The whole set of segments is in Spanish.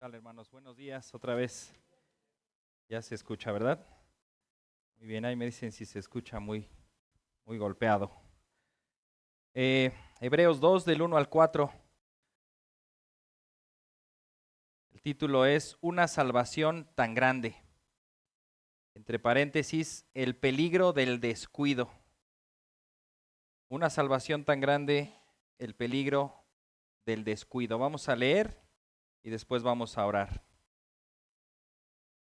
Hola hermanos, buenos días otra vez. Ya se escucha, ¿verdad? Muy bien, ahí me dicen si se escucha muy golpeado. Hebreos 2 del 1 al 4. El título es Una salvación tan grande. Entre paréntesis, el peligro del descuido. Una salvación tan grande, el peligro del descuido. Vamos a leer y después vamos a orar.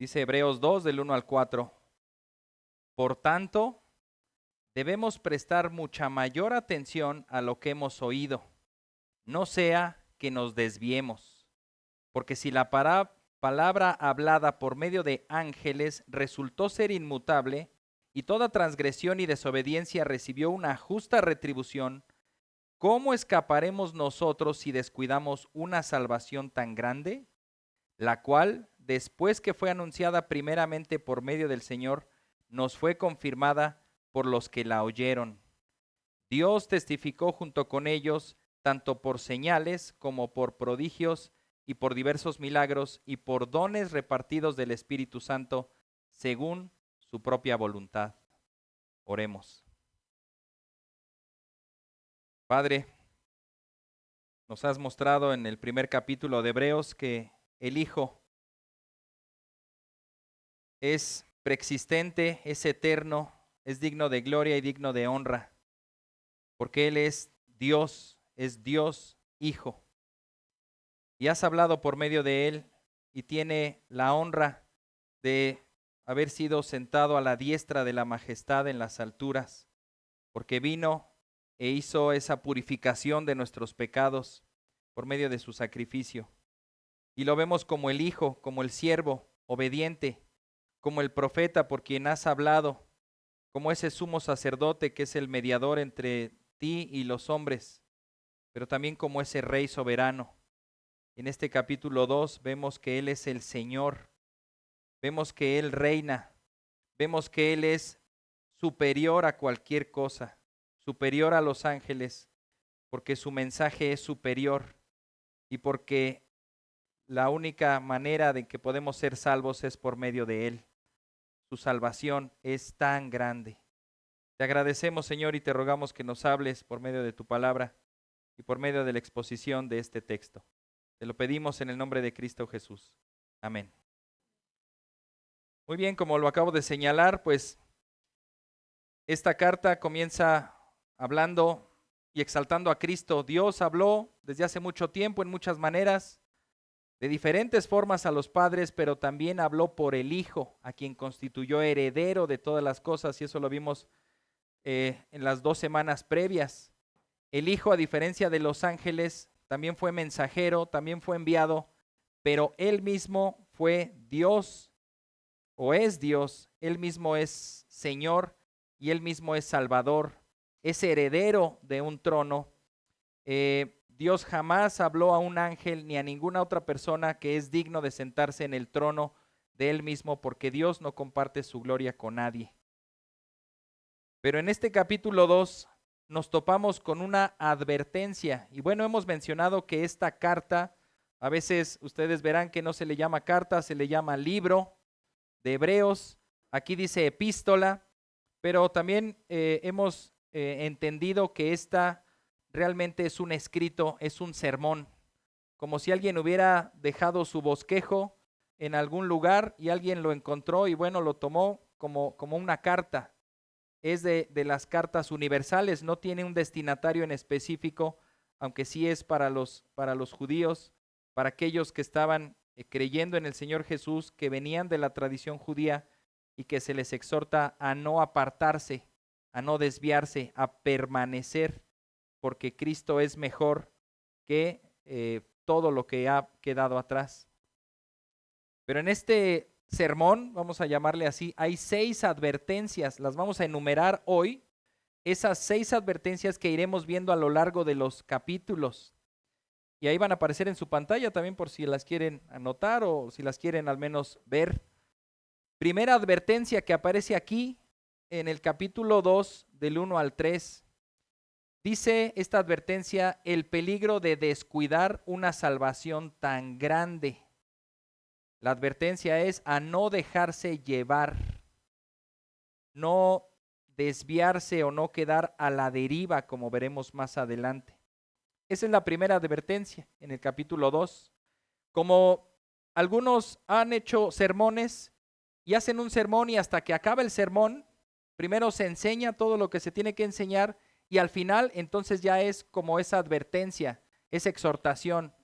Dice Hebreos 2 del 1 al 4. Por tanto, debemos prestar mucha mayor atención a lo que hemos oído, no sea que nos desviemos, porque si la palabra hablada por medio de ángeles resultó ser inmutable, y toda transgresión y desobediencia recibió una justa retribución, ¿cómo escaparemos nosotros si descuidamos una salvación tan grande, la cual, después que fue anunciada primeramente por medio del Señor, nos fue confirmada por los que la oyeron? Dios testificó junto con ellos, tanto por señales como por prodigios y por diversos milagros y por dones repartidos del Espíritu Santo, según su propia voluntad. Oremos. Padre, nos has mostrado en el primer capítulo de Hebreos que el Hijo es preexistente, es eterno, es digno de gloria y digno de honra, porque Él es Dios Hijo. Y has hablado por medio de Él y tiene la honra de haber sido sentado a la diestra de la majestad en las alturas, porque vino e hizo esa purificación de nuestros pecados por medio de su sacrificio. Y lo vemos como el Hijo, como el siervo obediente, como el profeta por quien has hablado, como ese sumo sacerdote que es el mediador entre ti y los hombres, pero también como ese Rey soberano. En este capítulo 2 vemos que Él es el Señor, vemos que Él reina, vemos que Él es superior a cualquier cosa, superior a los ángeles, porque su mensaje es superior y porque la única manera de que podemos ser salvos es por medio de Él. Su salvación es tan grande. Te agradecemos, Señor, y te rogamos que nos hables por medio de tu palabra y por medio de la exposición de este texto. Te lo pedimos en el nombre de Cristo Jesús. Amén. Muy bien, como lo acabo de señalar, pues esta carta comienza hablando y exaltando a Cristo. Dios habló desde hace mucho tiempo en muchas maneras, de diferentes formas a los padres, pero también habló por el Hijo, a quien constituyó heredero de todas las cosas, y eso lo vimos en las 2 semanas previas. El Hijo, a diferencia de los ángeles, también fue mensajero, también fue enviado, pero Él mismo fue Dios o es Dios, Él mismo es Señor y Él mismo es Salvador, es heredero de un trono. Dios jamás habló a un ángel ni a ninguna otra persona que es digno de sentarse en el trono de Él mismo, porque Dios no comparte su gloria con nadie. Pero en este capítulo 2 nos topamos con una advertencia. Y bueno, hemos mencionado que esta carta, a veces ustedes verán que no se le llama carta, se le llama libro de Hebreos. Aquí dice epístola, pero también hemos entendido que esta realmente es un escrito, es un sermón, como si alguien hubiera dejado su bosquejo en algún lugar y alguien lo encontró y bueno, lo tomó como una carta. Es de las cartas universales, no tiene un destinatario en específico, aunque sí es para los judíos, para aquellos que estaban creyendo en el Señor Jesús, que venían de la tradición judía y que se les exhorta a no apartarse, a no desviarse, a permanecer, porque Cristo es mejor que todo lo que ha quedado atrás. Pero en este sermón, vamos a llamarle así, hay 6 advertencias, las vamos a enumerar hoy, esas 6 advertencias que iremos viendo a lo largo de los capítulos. Y ahí van a aparecer en su pantalla también por si las quieren anotar o si las quieren al menos ver. Primera advertencia que aparece aquí en el capítulo 2 del 1 al 3. Dice esta advertencia, el peligro de descuidar una salvación tan grande. La advertencia es a no dejarse llevar, no desviarse o no quedar a la deriva, como veremos más adelante. Esa es la primera advertencia en el capítulo 2. Como algunos han hecho sermones y hacen un sermón y hasta que acaba el sermón, primero se enseña todo lo que se tiene que enseñar y al final entonces ya es como esa advertencia, esa exhortación.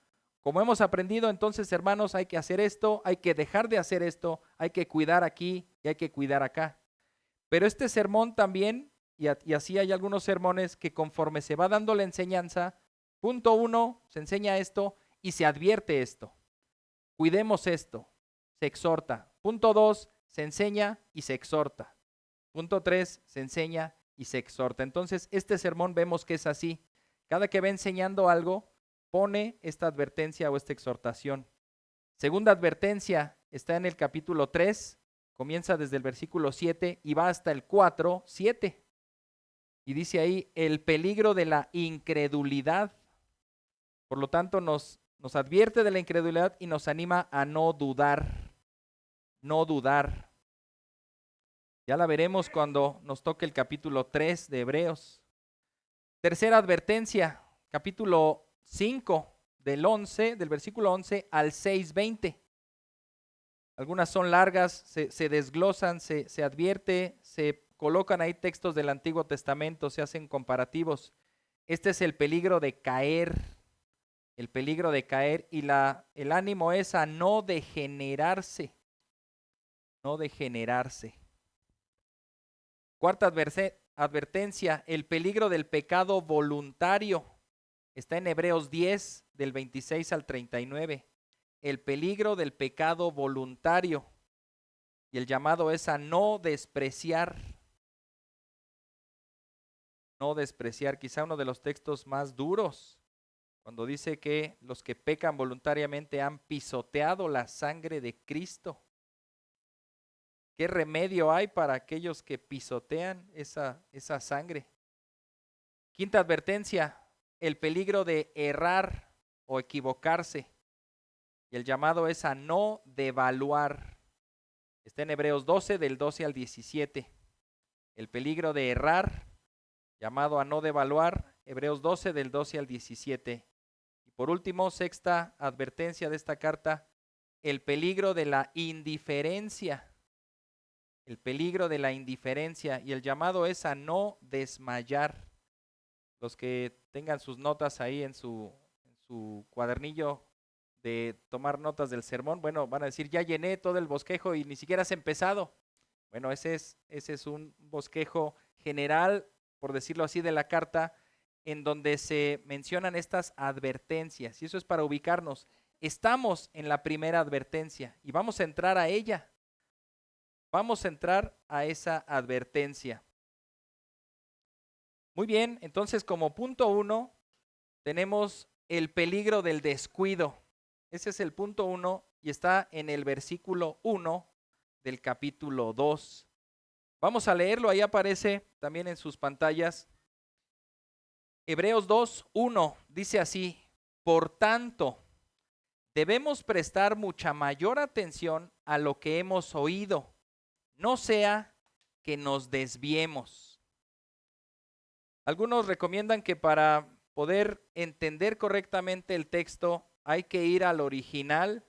Como hemos aprendido, entonces, hermanos, hay que hacer esto, hay que dejar de hacer esto, hay que cuidar aquí y hay que cuidar acá. Pero este sermón también, y así hay algunos sermones que conforme se va dando la enseñanza, punto 1, se enseña esto y se advierte esto. Cuidemos esto, se exhorta. Punto 2, se enseña y se exhorta. Punto 3, se enseña y se exhorta. Entonces, este sermón vemos que es así. Cada que va enseñando algo, pone esta advertencia o esta exhortación. Segunda advertencia está en el capítulo 3, comienza desde el versículo 7 y va hasta el 4, 7. Y dice ahí, el peligro de la incredulidad. Por lo tanto, nos advierte de la incredulidad y nos anima a no dudar, no dudar. Ya la veremos cuando nos toque el capítulo 3 de Hebreos. Tercera advertencia, capítulo 5, del versículo 11 al 6:20. Algunas son largas, se desglosan, se advierte, se colocan ahí textos del Antiguo Testamento, se hacen comparativos. Este es el peligro de caer, y el ánimo es a no degenerarse, no degenerarse. Cuarta advertencia, el peligro del pecado voluntario. Está en Hebreos 10, del 26 al 39. El peligro del pecado voluntario. Y el llamado es a no despreciar. No despreciar, quizá uno de los textos más duros, cuando dice que los que pecan voluntariamente han pisoteado la sangre de Cristo. ¿Qué remedio hay para aquellos que pisotean esa sangre? Quinta advertencia, el peligro de errar o equivocarse. Y el llamado es a no devaluar. Está en Hebreos 12, del 12 al 17. El peligro de errar, llamado a no devaluar. Hebreos 12, del 12 al 17. Y por último, sexta advertencia de esta carta, el peligro de la indiferencia. El peligro de la indiferencia. Y el llamado es a no desmayar. Los que tengan sus notas ahí en su cuadernillo de tomar notas del sermón, bueno, van a decir, ya llené todo el bosquejo y ni siquiera has empezado. Bueno, ese es un bosquejo general, por decirlo así, de la carta, en donde se mencionan estas advertencias. Y eso es para ubicarnos. Estamos en la primera advertencia y vamos a entrar a ella. Vamos a entrar a esa advertencia. Muy bien, entonces como punto 1 tenemos el peligro del descuido. Ese es el punto 1 y está en el versículo 1 del capítulo 2. Vamos a leerlo, ahí aparece también en sus pantallas. Hebreos 2:1 dice así, por tanto, debemos prestar mucha mayor atención a lo que hemos oído, no sea que nos desviemos. Algunos recomiendan que para poder entender correctamente el texto hay que ir al original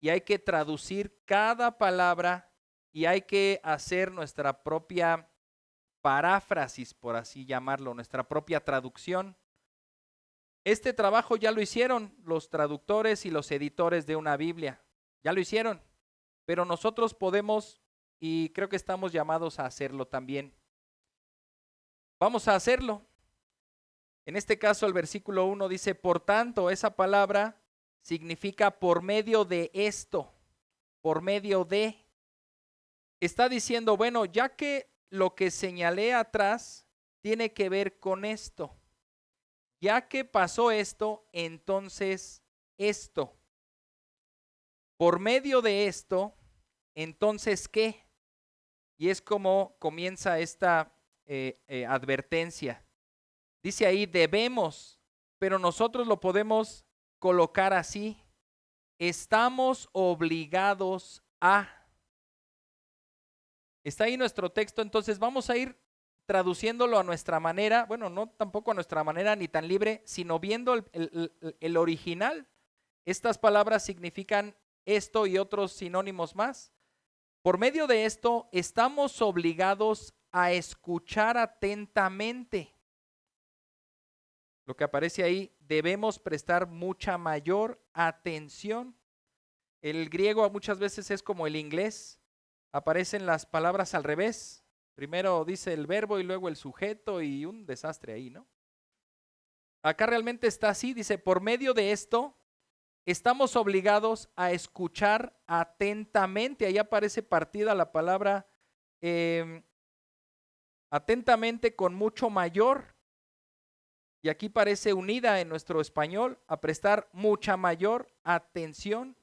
y hay que traducir cada palabra y hay que hacer nuestra propia paráfrasis, por así llamarlo, nuestra propia traducción. Este trabajo ya lo hicieron los traductores y los editores de una Biblia, ya lo hicieron, pero nosotros podemos y creo que estamos llamados a hacerlo también. Vamos a hacerlo. En este caso el versículo 1 dice, por tanto, esa palabra significa por medio de esto, por medio de. Está diciendo, bueno, ya que lo que señalé atrás tiene que ver con esto. Ya que pasó esto, entonces esto. Por medio de esto, entonces ¿qué? Y es como comienza esta advertencia. Dice ahí, debemos, pero nosotros lo podemos colocar así. estamos obligados a. Está ahí nuestro texto, entonces vamos a ir traduciéndolo a nuestra manera, bueno, no tampoco a nuestra manera ni tan libre, sino viendo el original. Estas palabras significan esto y otros sinónimos más. Por medio de esto, estamos obligados a escuchar atentamente. Lo que aparece ahí, debemos prestar mucha mayor atención. El griego muchas veces es como el inglés, aparecen las palabras al revés. Primero dice el verbo y luego el sujeto y un desastre ahí, ¿no? Acá realmente está así, dice, por medio de esto, estamos obligados a escuchar atentamente. Ahí aparece partida la palabra atentamente con mucho mayor. Y aquí parece unida en nuestro español, a prestar mucha mayor atención.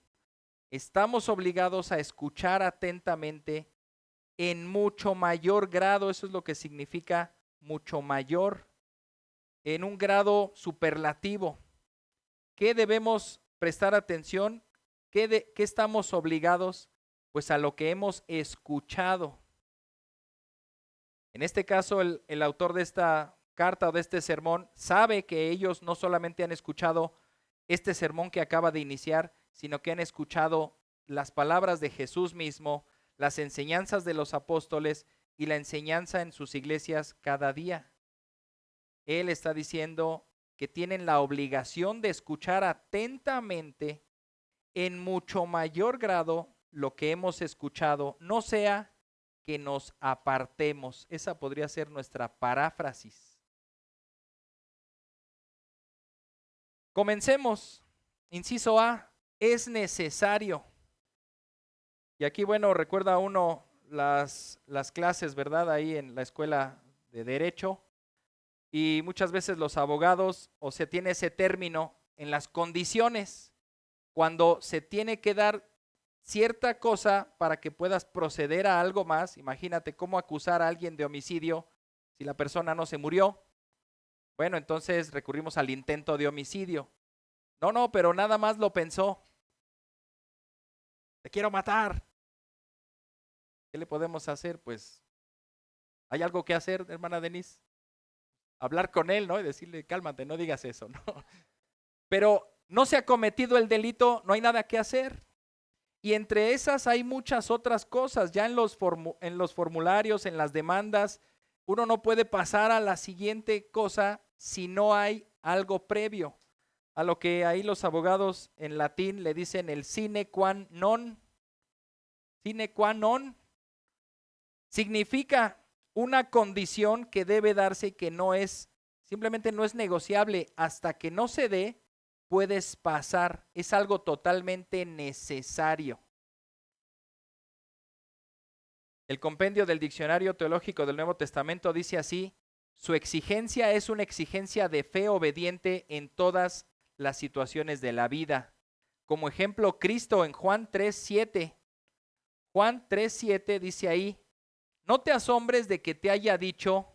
Estamos obligados a escuchar atentamente en mucho mayor grado. Eso es lo que significa mucho mayor, en un grado superlativo. ¿Qué debemos prestar atención? ¿Qué estamos obligados? Pues a lo que hemos escuchado. En este caso, el autor de esta carta o de este sermón sabe que ellos no solamente han escuchado este sermón que acaba de iniciar, sino que han escuchado las palabras de Jesús mismo, las enseñanzas de los apóstoles y la enseñanza en sus iglesias cada día. Él está diciendo que tienen la obligación de escuchar atentamente en mucho mayor grado lo que hemos escuchado, no sea que nos apartemos. Esa podría ser nuestra paráfrasis. Comencemos. Inciso A, es necesario. Y aquí, bueno, recuerda uno las clases, ¿verdad? Ahí en la escuela de Derecho. Y muchas veces los abogados, o se tiene ese término en las condiciones, cuando se tiene que dar cierta cosa para que puedas proceder a algo más. Imagínate cómo acusar a alguien de homicidio si la persona no se murió. Bueno, entonces recurrimos al intento de homicidio. No, pero nada más lo pensó. Te quiero matar. ¿Qué le podemos hacer? Pues, ¿hay algo que hacer, hermana Denise? Hablar con él, ¿no? Y decirle, cálmate, no digas eso, ¿no? Pero no se ha cometido el delito, no hay nada que hacer. Y entre esas hay muchas otras cosas. Ya en los formularios, en las demandas, uno no puede pasar a la siguiente cosa si no hay algo previo. A lo que ahí los abogados en latín le dicen el sine qua non. Sine qua non significa una condición que debe darse y que simplemente no es negociable. Hasta que no se dé, puedes pasar. Es algo totalmente necesario. El compendio del Diccionario Teológico del Nuevo Testamento dice así: su exigencia es una exigencia de fe obediente en todas las situaciones de la vida. Como ejemplo, Cristo en Juan 3:7. Juan 3:7 dice ahí: no te asombres de que te haya dicho,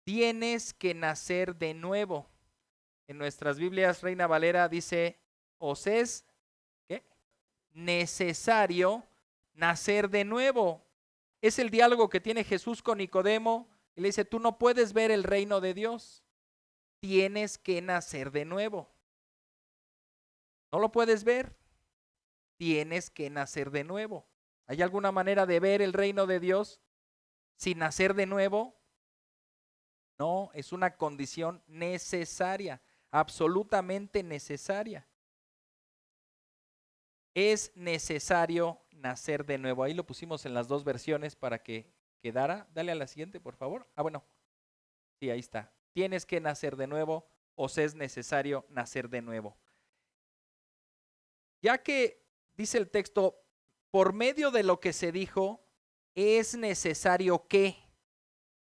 tienes que nacer de nuevo. En nuestras Biblias, Reina Valera dice, os es ¿qué? Necesario nacer de nuevo. Es el diálogo que tiene Jesús con Nicodemo. Y le dice, tú no puedes ver el reino de Dios. Tienes que nacer de nuevo. No lo puedes ver. Tienes que nacer de nuevo. ¿Hay alguna manera de ver el reino de Dios sin nacer de nuevo? No, es una condición necesaria, absolutamente necesaria. Es necesario nacer de nuevo. Ahí lo pusimos en las dos versiones para que quedara. Dale a la siguiente, por favor. Bueno, sí, ahí está. Tienes que nacer de nuevo, os es necesario nacer de nuevo. Ya que dice el texto, por medio de lo que se dijo, es necesario que.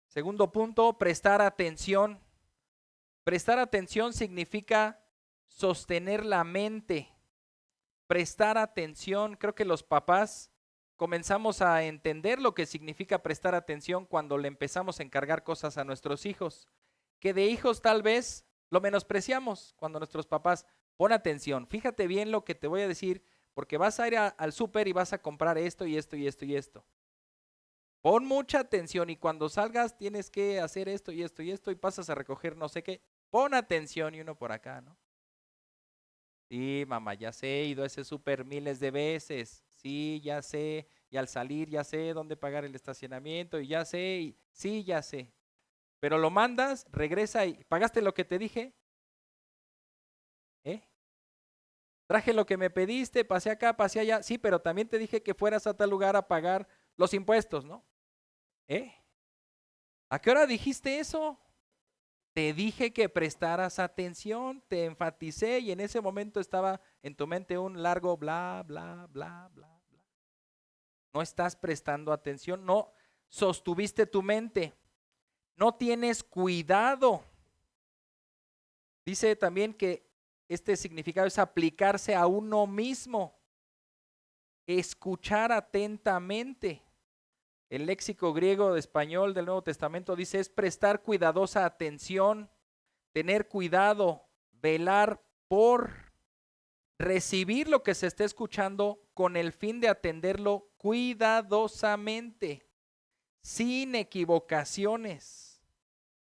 Segundo punto, prestar atención. Prestar atención significa sostener la mente. Prestar atención, creo que los papás comenzamos a entender lo que significa prestar atención cuando le empezamos a encargar cosas a nuestros hijos, que de hijos tal vez lo menospreciamos cuando nuestros papás, Pon atención, fíjate bien lo que te voy a decir, porque vas a ir al súper y vas a comprar esto y esto y esto y esto. Pon mucha atención y cuando salgas tienes que hacer esto y esto y esto y pasas a recoger no sé qué. Pon atención y uno por acá, ¿no? Sí, mamá, ya sé, he ido a ese súper miles de veces. Sí, ya sé. Y al salir ya sé dónde pagar el estacionamiento y ya sé. Sí, ya sé. Pero lo mandas, regresa y ¿pagaste lo que te dije? ¿Eh? Traje lo que me pediste, pasé acá, pasé allá. Sí, pero también te dije que fueras a tal lugar a pagar los impuestos, ¿no? ¿Eh? ¿A qué hora dijiste eso? Te dije que prestaras atención, te enfaticé y en ese momento estaba en tu mente un largo bla, bla, bla, bla, bla. No estás prestando atención, no sostuviste tu mente, no tienes cuidado. Dice también que este significado es aplicarse a uno mismo, escuchar atentamente. El léxico griego de español del Nuevo Testamento dice es prestar cuidadosa atención, tener cuidado, velar por recibir lo que se está escuchando con el fin de atenderlo cuidadosamente, sin equivocaciones,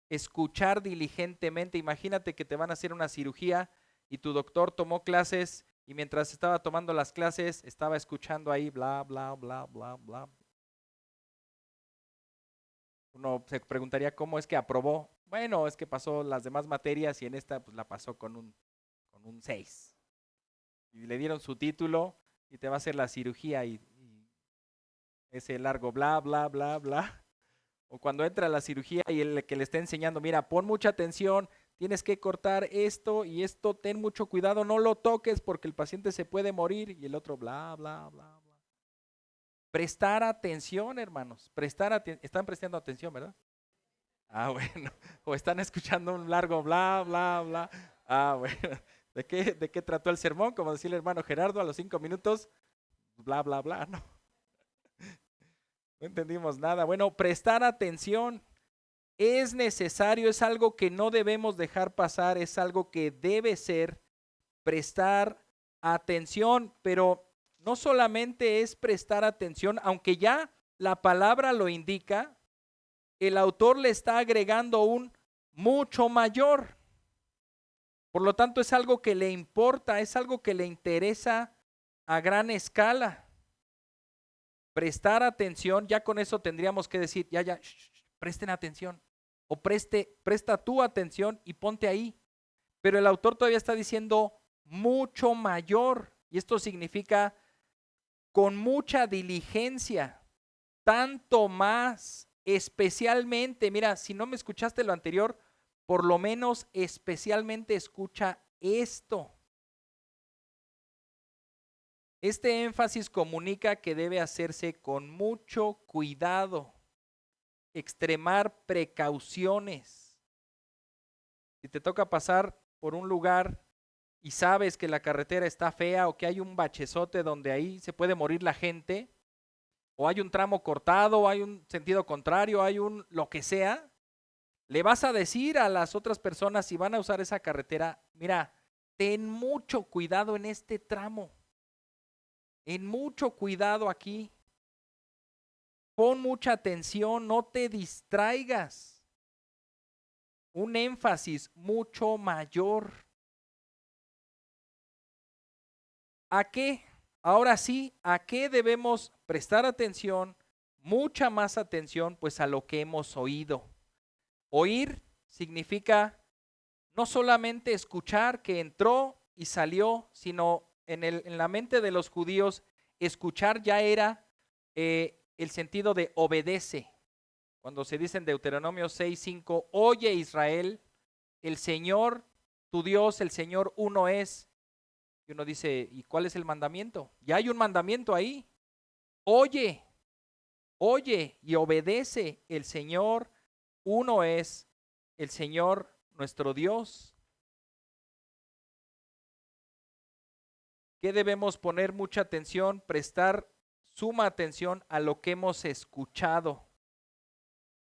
escuchar diligentemente. Imagínate que te van a hacer una cirugía y tu doctor tomó clases y mientras estaba tomando las clases estaba escuchando ahí bla, bla, bla, bla, bla. Uno se preguntaría cómo es que aprobó. Bueno, es que pasó las demás materias y en esta pues la pasó con un 6. Y le dieron su título y te va a hacer la cirugía y ese largo bla, bla, bla, bla. O cuando entra a la cirugía y el que le está enseñando, mira, pon mucha atención, tienes que cortar esto y esto, ten mucho cuidado, no lo toques porque el paciente se puede morir. Y el otro bla, bla, bla, bla. Prestar atención, hermanos, están prestando atención, ¿verdad? Ah, bueno, o están escuchando un largo bla, bla, bla. Ah, bueno, ¿de qué trató el sermón? Como decía el hermano Gerardo a los 5 minutos, bla, bla, bla, no, no entendimos nada. Bueno, prestar atención es necesario, es algo que no debemos dejar pasar, es algo que debe ser prestar atención, pero no solamente es prestar atención, aunque ya la palabra lo indica, el autor le está agregando un mucho mayor. Por lo tanto, es algo que le importa, es algo que le interesa a gran escala. Prestar atención, ya con eso tendríamos que decir, ya, presten atención. O presta tu atención y ponte ahí. Pero el autor todavía está diciendo mucho mayor. Y esto significa con mucha diligencia, tanto más, especialmente, mira, si no me escuchaste lo anterior, por lo menos especialmente escucha esto. Este énfasis comunica que debe hacerse con mucho cuidado, extremar precauciones. Si te toca pasar por un lugar y sabes que la carretera está fea o que hay un bachezote donde ahí se puede morir la gente, o hay un tramo cortado, o hay un sentido contrario, hay un lo que sea, le vas a decir a las otras personas si van a usar esa carretera, mira, ten mucho cuidado en este tramo, en mucho cuidado aquí, pon mucha atención, no te distraigas, un énfasis mucho mayor. ¿A qué? Ahora sí, ¿a qué debemos prestar atención? Mucha más atención, pues a lo que hemos oído. Oír significa no solamente escuchar que entró y salió, sino en la mente de los judíos, escuchar ya era el sentido de obedece. Cuando se dice en Deuteronomio 6:5, oye Israel, el Señor, tu Dios, el Señor uno es. Y uno dice, ¿y cuál es el mandamiento? Ya hay un mandamiento ahí. Oye, oye y obedece, el Señor uno es, el Señor nuestro Dios. ¿Qué debemos poner mucha atención? Prestar suma atención a lo que hemos escuchado.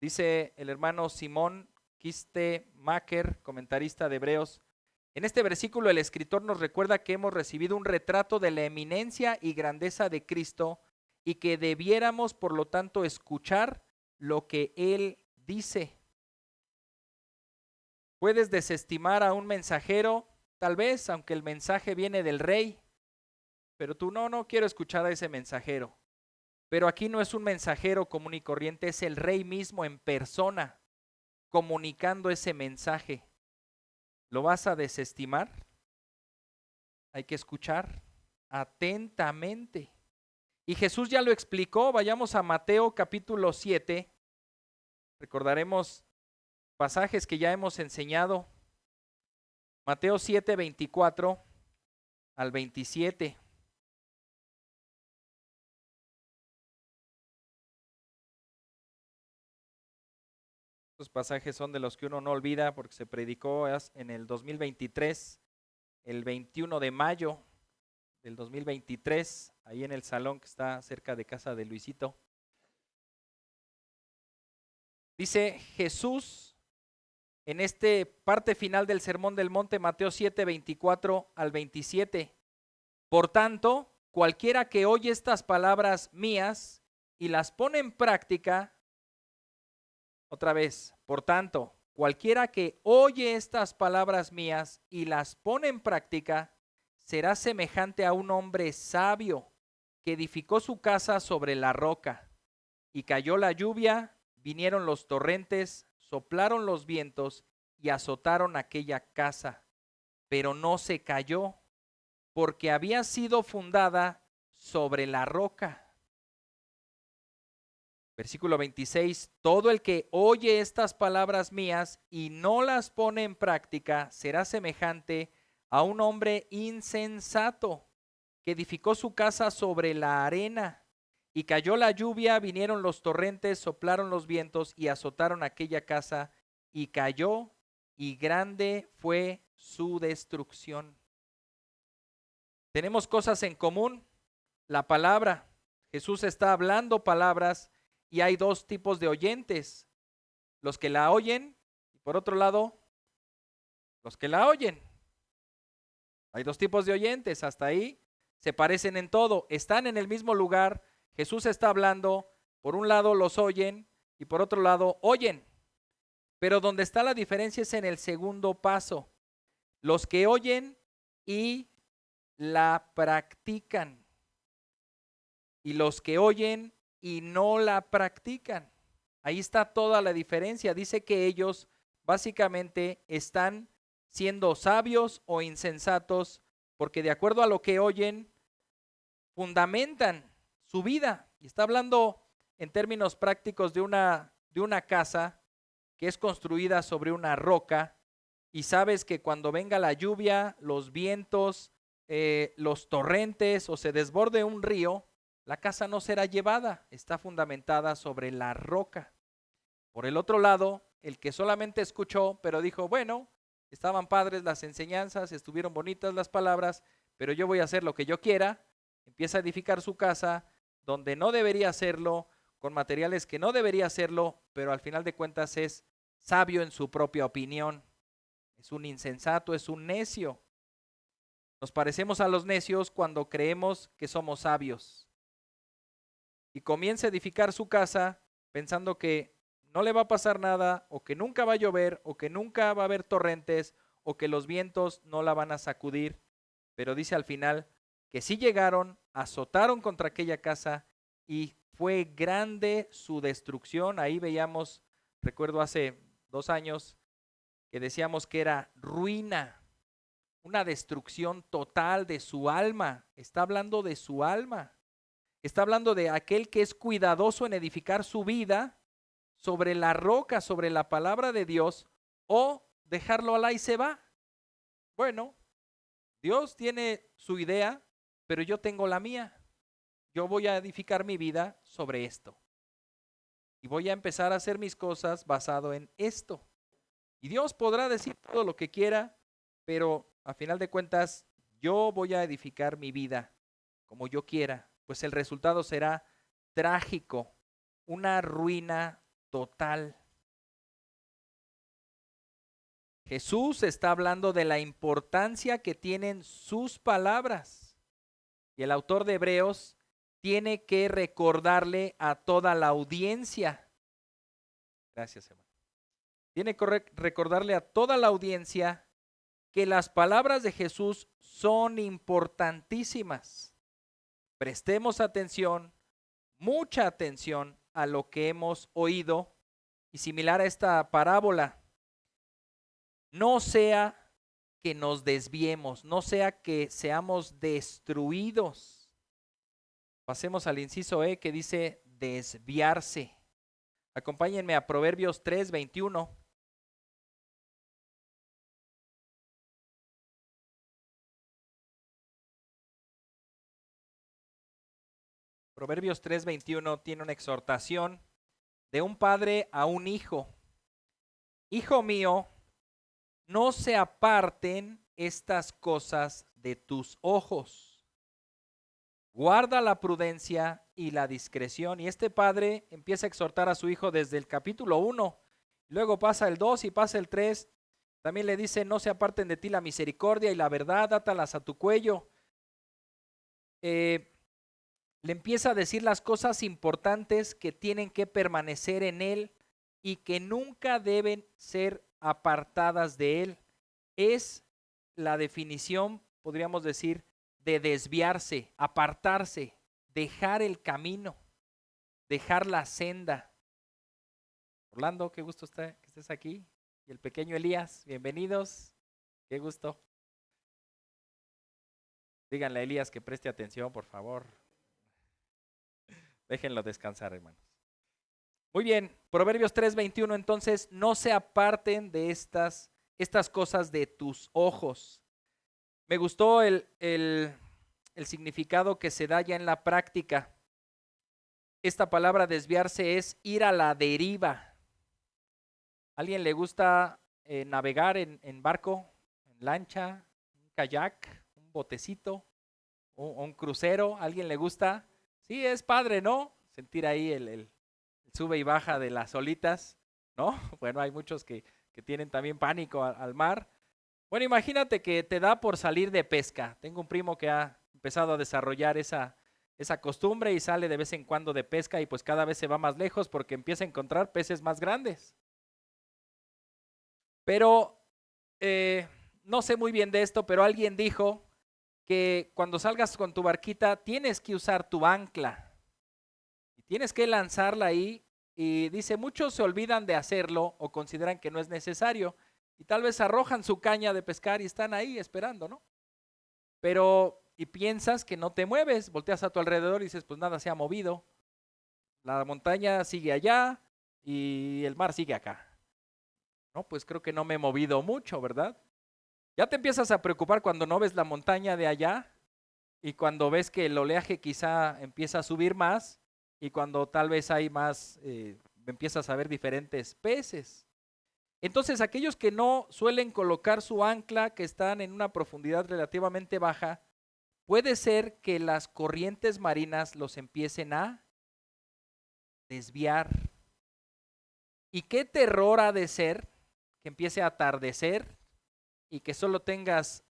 Dice el hermano Simón Kiste Maker, comentarista de Hebreos, En este versículo el escritor nos recuerda que hemos recibido un retrato de la eminencia y grandeza de Cristo y que debiéramos, por lo tanto, escuchar lo que Él dice. Puedes desestimar a un mensajero, tal vez, aunque el mensaje viene del rey, pero tú no quiero escuchar a ese mensajero. Pero aquí no es un mensajero común y corriente, es el rey mismo en persona comunicando ese mensaje. ¿Lo vas a desestimar? Hay que escuchar atentamente. Y Jesús ya lo explicó. Vayamos a Mateo capítulo 7. Recordaremos pasajes que ya hemos enseñado. Mateo 7, 24 al 27. Estos pasajes son de los que uno no olvida porque se predicó en el 2023, el 21 de mayo del 2023, ahí en el salón que está cerca de casa de Luisito. Dice Jesús en este parte final del Sermón del Monte, Mateo 7, 24 al 27. Por tanto, cualquiera que oye estas palabras mías y las pone en práctica, otra vez, por tanto, cualquiera que oye estas palabras mías y las pone en práctica, será semejante a un hombre sabio que edificó su casa sobre la roca. Y cayó la lluvia, vinieron los torrentes, soplaron los vientos y azotaron aquella casa, pero no se cayó, porque había sido fundada sobre la roca. Versículo 26, todo el que oye estas palabras mías y no las pone en práctica será semejante a un hombre insensato que edificó su casa sobre la arena. Y cayó la lluvia, vinieron los torrentes, soplaron los vientos y azotaron aquella casa, y cayó, y grande fue su destrucción. Tenemos cosas en común, la palabra. Jesús está hablando palabras y hay dos tipos de oyentes, los que la oyen y por otro lado, los que la oyen. Hay dos tipos de oyentes, hasta ahí se parecen en todo, están en el mismo lugar. Jesús está hablando, por un lado los oyen y por otro lado oyen. Pero donde está la diferencia es en el segundo paso. Los que oyen y la practican. Y los que oyen y no la practican. Ahí está toda la diferencia. Dice que ellos básicamente están siendo sabios o insensatos porque de acuerdo a lo que oyen, fundamentan su vida. Y está hablando en términos prácticos de una casa que es construida sobre una roca y sabes que cuando venga la lluvia, los vientos, los torrentes o se desborde un río, la casa no será llevada, está fundamentada sobre la roca. Por el otro lado, el que solamente escuchó, pero dijo, bueno, estaban padres las enseñanzas, estuvieron bonitas las palabras, pero yo voy a hacer lo que yo quiera, empieza a edificar su casa donde no debería hacerlo, con materiales que no debería hacerlo, pero al final de cuentas es sabio en su propia opinión. Es un insensato, es un necio. Nos parecemos a los necios cuando creemos que somos sabios. Y comienza a edificar su casa pensando que no le va a pasar nada, o que nunca va a llover, o que nunca va a haber torrentes, o que los vientos no la van a sacudir. Pero dice al final que sí llegaron, azotaron contra aquella casa y fue grande su destrucción. Ahí veíamos, recuerdo hace 2 años, que decíamos que era ruina, una destrucción total de su alma. Está hablando de su alma. Está hablando de aquel que es cuidadoso en edificar su vida sobre la roca, sobre la palabra de Dios, o dejarlo al y se va. Bueno, Dios tiene su idea, pero yo tengo la mía. Yo voy a edificar mi vida sobre esto. Y voy a empezar a hacer mis cosas basado en esto. Y Dios podrá decir todo lo que quiera, pero a final de cuentas yo voy a edificar mi vida como yo quiera, pues el resultado será trágico, una ruina total. Jesús está hablando de la importancia que tienen sus palabras. Y el autor de Hebreos tiene que recordarle a toda la audiencia. Gracias, hermano. Tiene que recordarle a toda la audiencia que las palabras de Jesús son importantísimas. Prestemos atención, mucha atención a lo que hemos oído, y similar a esta parábola, no sea que nos desviemos, no sea que seamos destruidos. Pasemos al inciso E, que dice desviarse. Acompáñenme a Proverbios 3:21. Proverbios 3:21 tiene una exhortación de un padre a un hijo. Hijo mío, no se aparten estas cosas de tus ojos. Guarda la prudencia y la discreción. Y este padre empieza a exhortar a su hijo desde el capítulo 1. Luego pasa el 2 y pasa el 3. También le dice, no se aparten de ti la misericordia y la verdad, átalas a tu cuello. Le empieza a decir las cosas importantes que tienen que permanecer en él y que nunca deben ser apartadas de él. Es la definición, podríamos decir, de desviarse, apartarse, dejar el camino, dejar la senda. Orlando, qué gusto que estés aquí. Y el pequeño Elías, bienvenidos. Qué gusto. Díganle a Elías que preste atención, por favor. Déjenlo descansar, hermanos. Muy bien, Proverbios 3:21, entonces, no se aparten de estas cosas de tus ojos. Me gustó el significado que se da ya en la práctica. Esta palabra desviarse es ir a la deriva. ¿A alguien le gusta navegar en barco, en lancha, un kayak, un botecito o un crucero? ¿A alguien le gusta? Sí, es padre, ¿no? Sentir ahí el sube y baja de las olitas, ¿no? Bueno, hay muchos que tienen también pánico al mar. Bueno, imagínate que te da por salir de pesca. Tengo un primo que ha empezado a desarrollar esa costumbre y sale de vez en cuando de pesca y pues cada vez se va más lejos porque empieza a encontrar peces más grandes. Pero no sé muy bien de esto, pero alguien dijo que cuando salgas con tu barquita tienes que usar tu ancla y tienes que lanzarla ahí, y dice, muchos se olvidan de hacerlo o consideran que no es necesario y tal vez arrojan su caña de pescar y están ahí esperando, ¿no? Pero, y piensas que no te mueves, volteas a tu alrededor y dices, pues nada se ha movido, la montaña sigue allá y el mar sigue acá. No, pues creo que no me he movido mucho, ¿verdad? Ya te empiezas a preocupar cuando no ves la montaña de allá y cuando ves que el oleaje quizá empieza a subir más y cuando tal vez hay más, empiezas a ver diferentes peces. Entonces, aquellos que no suelen colocar su ancla, que están en una profundidad relativamente baja, puede ser que las corrientes marinas los empiecen a desviar. Y qué terror ha de ser que empiece a atardecer y que solo tengas,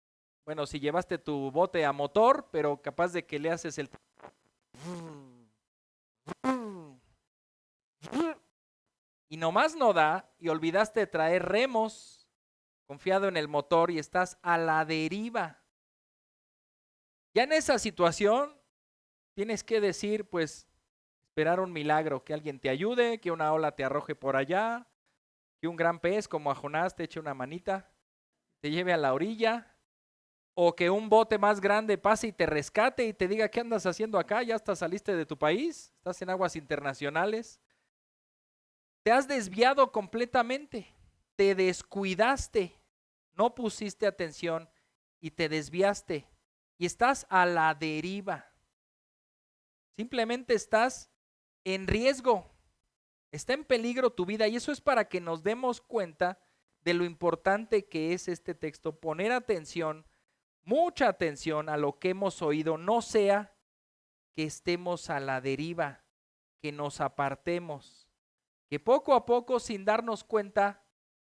bueno, si llevaste tu bote a motor, pero capaz de que le haces el y nomás no da y olvidaste de traer remos, confiado en el motor y estás a la deriva. Ya en esa situación tienes que decir, pues, esperar un milagro, que alguien te ayude, que una ola te arroje por allá, que un gran pez como a Jonás te eche una manita, te lleve a la orilla, o que un bote más grande pase y te rescate y te diga, ¿qué andas haciendo acá? Ya hasta saliste de tu país, estás en aguas internacionales. Te has desviado completamente, te descuidaste, no pusiste atención y te desviaste y estás a la deriva. Simplemente estás en riesgo, está en peligro tu vida y eso es para que nos demos cuenta de lo importante que es este texto, poner atención, mucha atención a lo que hemos oído, no sea que estemos a la deriva, que nos apartemos, que poco a poco sin darnos cuenta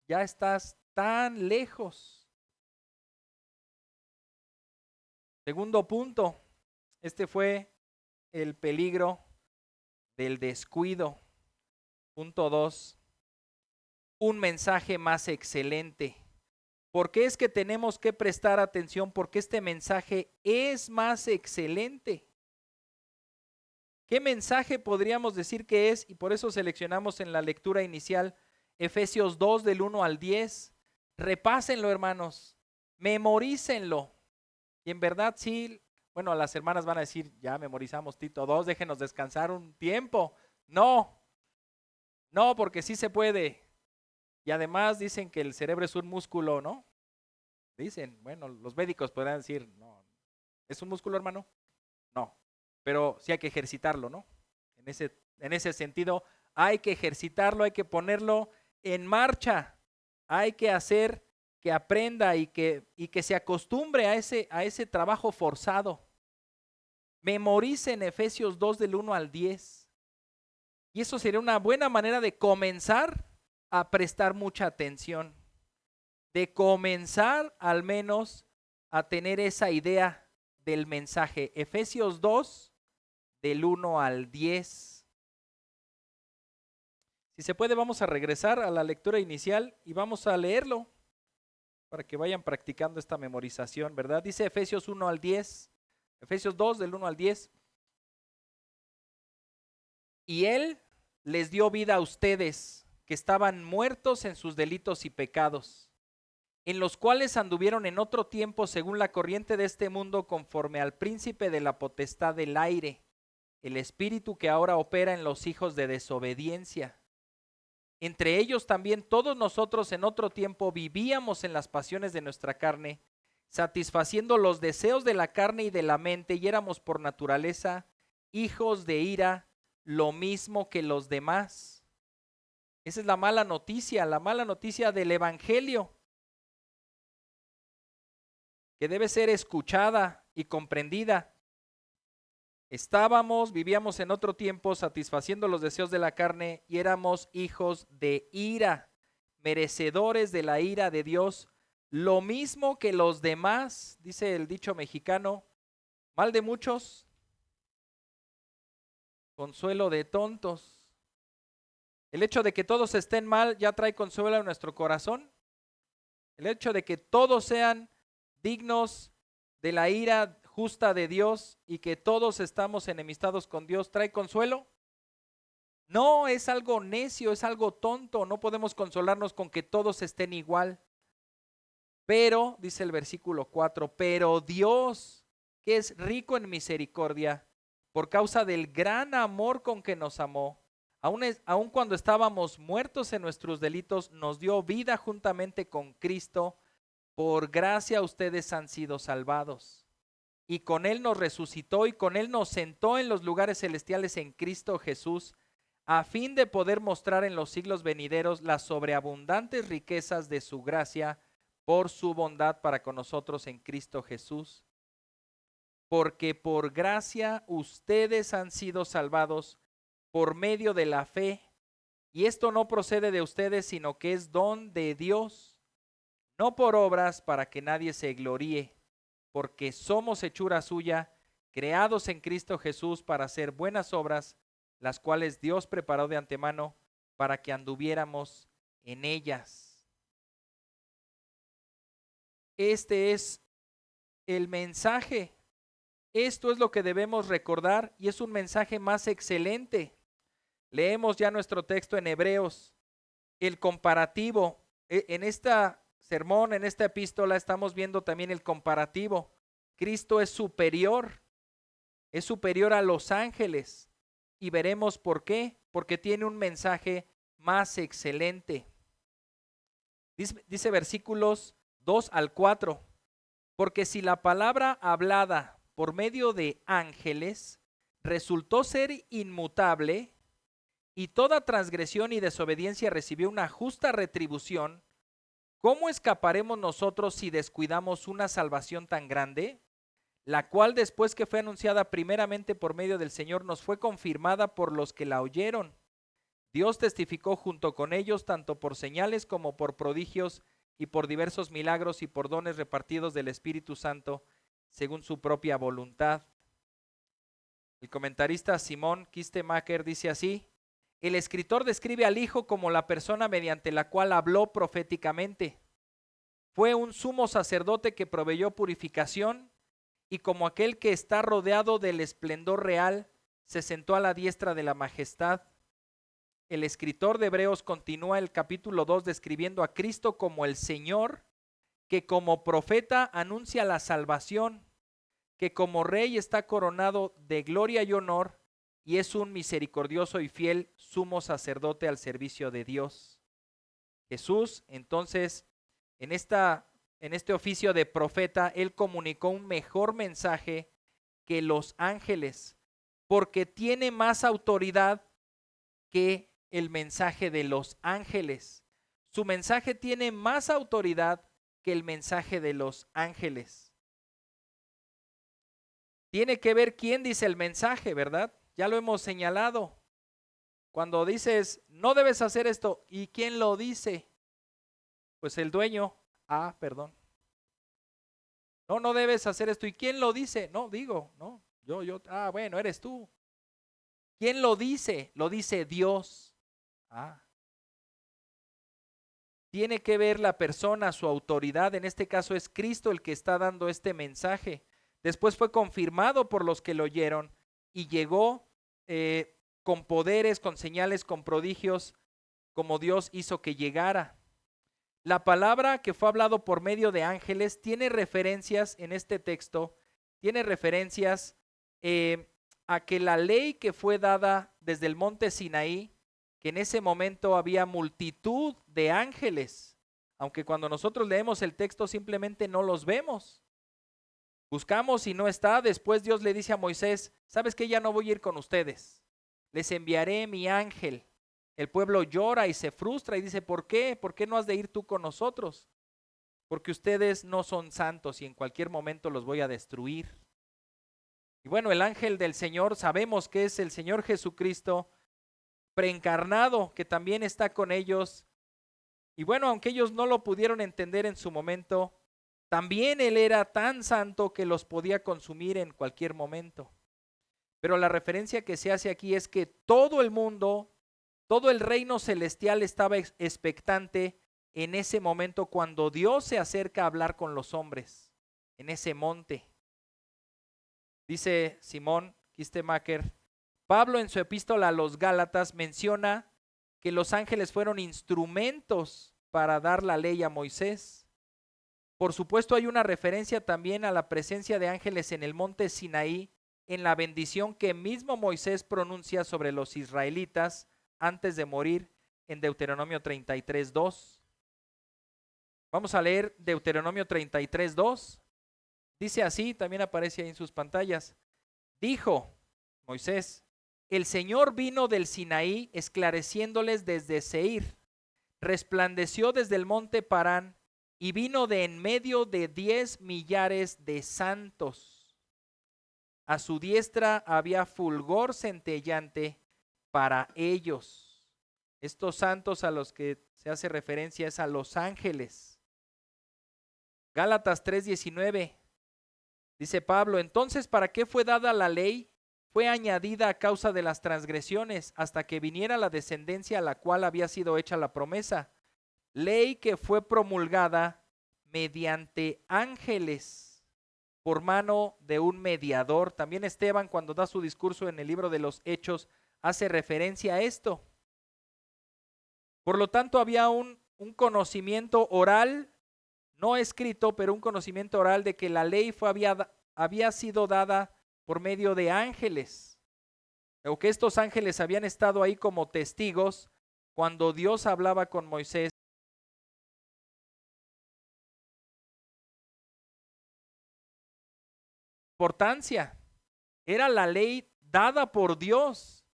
ya estás tan lejos. Segundo punto, este fue el peligro del descuido. Punto 2, un mensaje más excelente. ¿Por qué es que tenemos que prestar atención? Porque este mensaje es más excelente. ¿Qué mensaje podríamos decir que es? Y por eso seleccionamos en la lectura inicial Efesios 2 del 1 al 10. Repásenlo, hermanos, memorícenlo. Y en verdad sí, bueno, las hermanas van a decir, ya memorizamos Tito 2, déjenos descansar un tiempo. No, porque sí se puede. Y además dicen que el cerebro es un músculo, ¿no? Dicen, bueno, los médicos podrán decir, no, ¿es un músculo, hermano? No, pero sí hay que ejercitarlo, ¿no? En ese sentido, hay que ejercitarlo, hay que ponerlo en marcha, hay que hacer que aprenda y que se acostumbre a ese trabajo forzado. Memoricen Efesios 2 del 1 al 10. Y eso sería una buena manera de comenzar a prestar mucha atención, de comenzar al menos a tener esa idea del mensaje. Efesios 2 del 1 al 10. Si se puede, vamos a regresar a la lectura inicial y vamos a leerlo para que vayan practicando esta memorización, ¿verdad? Dice Efesios 1 al 10, Efesios 2 del 1 al 10. Y Él les dio vida a ustedes, que estaban muertos en sus delitos y pecados, en los cuales anduvieron en otro tiempo según la corriente de este mundo, conforme al príncipe de la potestad del aire, el espíritu que ahora opera en los hijos de desobediencia. Entre ellos también todos nosotros en otro tiempo vivíamos en las pasiones de nuestra carne, satisfaciendo los deseos de la carne y de la mente, y éramos por naturaleza hijos de ira, lo mismo que los demás. Esa es la mala noticia del evangelio, que debe ser escuchada y comprendida. Vivíamos en otro tiempo satisfaciendo los deseos de la carne y éramos hijos de ira, merecedores de la ira de Dios, lo mismo que los demás, dice el dicho mexicano, mal de muchos, consuelo de tontos. El hecho de que todos estén mal ya trae consuelo a nuestro corazón. El hecho de que todos sean dignos de la ira justa de Dios y que todos estamos enemistados con Dios, ¿trae consuelo? No, es algo necio, es algo tonto. No podemos consolarnos con que todos estén igual. Pero, dice el versículo 4, pero Dios, que es rico en misericordia, por causa del gran amor con que nos amó, aun cuando estábamos muertos en nuestros delitos, nos dio vida juntamente con Cristo. Por gracia ustedes han sido salvados. Y con Él nos resucitó y con Él nos sentó en los lugares celestiales en Cristo Jesús, a fin de poder mostrar en los siglos venideros las sobreabundantes riquezas de su gracia por su bondad para con nosotros en Cristo Jesús. Porque por gracia ustedes han sido salvados por medio de la fe, y esto no procede de ustedes, sino que es don de Dios, no por obras para que nadie se gloríe, porque somos hechura suya, creados en Cristo Jesús para hacer buenas obras, las cuales Dios preparó de antemano para que anduviéramos en ellas. Este es el mensaje. Esto es lo que debemos recordar y es un mensaje más excelente. Leemos ya nuestro texto en Hebreos, el comparativo. En esta sermón, en esta epístola, estamos viendo también el comparativo. Cristo es superior a los ángeles y veremos por qué, porque tiene un mensaje más excelente. Dice versículos 2 al 4, porque si la palabra hablada por medio de ángeles resultó ser inmutable, y toda transgresión y desobediencia recibió una justa retribución, ¿cómo escaparemos nosotros si descuidamos una salvación tan grande, la cual después que fue anunciada primeramente por medio del Señor nos fue confirmada por los que la oyeron? Dios testificó junto con ellos tanto por señales como por prodigios y por diversos milagros y por dones repartidos del Espíritu Santo según su propia voluntad. El comentarista Simón Kistemaker dice así: el escritor describe al Hijo como la persona mediante la cual habló proféticamente. Fue un sumo sacerdote que proveyó purificación y como aquel que está rodeado del esplendor real, se sentó a la diestra de la majestad. El escritor de Hebreos continúa el capítulo 2 describiendo a Cristo como el Señor, que como profeta anuncia la salvación, que como rey está coronado de gloria y honor y es un misericordioso y fiel sumo sacerdote al servicio de Dios. Jesús, entonces, en este oficio de profeta, él comunicó un mejor mensaje que los ángeles, porque tiene más autoridad que el mensaje de los ángeles. Su mensaje tiene más autoridad que el mensaje de los ángeles. Tiene que ver quién dice el mensaje, ¿verdad? Ya lo hemos señalado. Cuando dices, no debes hacer esto, ¿y quién lo dice? Pues el dueño. Perdón. No, no debes hacer esto. ¿Y quién lo dice? No, digo, no. Bueno, eres tú. ¿Quién lo dice? Lo dice Dios. Tiene que ver la persona, su autoridad. En este caso es Cristo el que está dando este mensaje. Después fue confirmado por los que lo oyeron y llegó con poderes, con señales, con prodigios, como Dios hizo que llegara. La palabra que fue hablado por medio de ángeles tiene referencias en este texto, tiene referencias a que la ley que fue dada desde el monte Sinaí, que en ese momento había multitud de ángeles, aunque cuando nosotros leemos el texto simplemente no los vemos. Buscamos y no está. Después Dios le dice a Moisés, ¿sabes qué? Ya no voy a ir con ustedes. Les enviaré mi ángel. El pueblo llora y se frustra y dice, ¿por qué? ¿Por qué no has de ir tú con nosotros? Porque ustedes no son santos y en cualquier momento los voy a destruir. Y bueno, el ángel del Señor sabemos que es el Señor Jesucristo preencarnado, que también está con ellos. Y bueno, aunque ellos no lo pudieron entender en su momento, también Él era tan santo que los podía consumir en cualquier momento. Pero la referencia que se hace aquí es que todo el mundo, todo el reino celestial estaba expectante en ese momento cuando Dios se acerca a hablar con los hombres, en ese monte. Dice Simón Kistemaker, Pablo en su epístola a los Gálatas menciona que los ángeles fueron instrumentos para dar la ley a Moisés. Por supuesto, hay una referencia también a la presencia de ángeles en el monte Sinaí, en la bendición que mismo Moisés pronuncia sobre los israelitas antes de morir en Deuteronomio 33:2. Vamos a leer Deuteronomio 33:2. Dice así, también aparece ahí en sus pantallas. Dijo Moisés, el Señor vino del Sinaí esclareciéndoles desde Seir, resplandeció desde el monte Parán y vino de en medio de 10 millares de santos. A su diestra había fulgor centellante para ellos. Estos santos a los que se hace referencia es a los ángeles. Gálatas 3:19 dice Pablo, entonces ¿para qué fue dada la ley? Fue añadida a causa de las transgresiones hasta que viniera la descendencia a la cual había sido hecha la promesa. Ley que fue promulgada mediante ángeles por mano de un mediador. También Esteban, cuando da su discurso en el libro de los Hechos, hace referencia a esto. Por lo tanto, había un conocimiento oral, no escrito, pero un conocimiento oral de que la ley había sido dada por medio de ángeles, o que estos ángeles habían estado ahí como testigos cuando Dios hablaba con Moisés. Importancia, era la ley dada por Dios,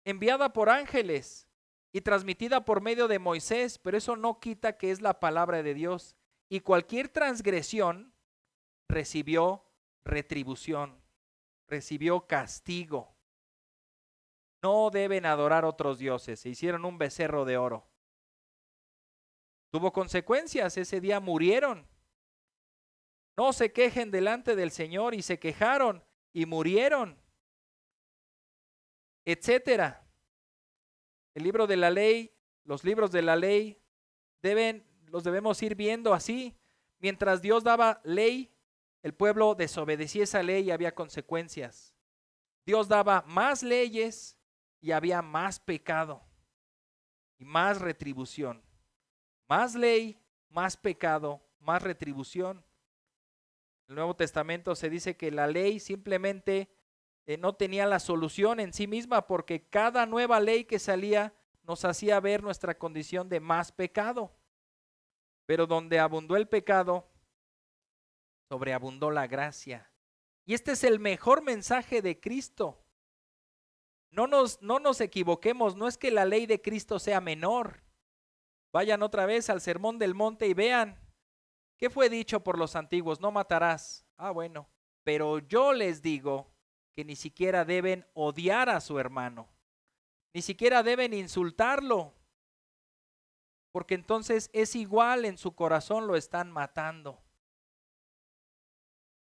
enviada por ángeles y transmitida por medio de Moisés, pero eso no quita que es la palabra de Dios. Y cualquier transgresión recibió retribución, recibió castigo. No deben adorar otros dioses, se hicieron un becerro de oro. Tuvo consecuencias, ese día murieron. No se quejen delante del Señor, y se quejaron y murieron, etcétera. El libro de la ley, los libros de la ley los debemos ir viendo así. Mientras Dios daba ley, el pueblo desobedecía esa ley y había consecuencias. Dios daba más leyes y había más pecado y más retribución. Más ley, más pecado, más retribución. En el Nuevo Testamento se dice que la ley simplemente no tenía la solución en sí misma, porque cada nueva ley que salía nos hacía ver nuestra condición de más pecado. Pero donde abundó el pecado, sobreabundó la gracia. Y este es el mejor mensaje de Cristo. No nos equivoquemos, no es que la ley de Cristo sea menor. Vayan otra vez al Sermón del Monte y vean qué fue dicho por los antiguos: no matarás. Ah, bueno, pero yo les digo que ni siquiera deben odiar a su hermano, ni siquiera deben insultarlo, porque entonces es igual, en su corazón lo están matando.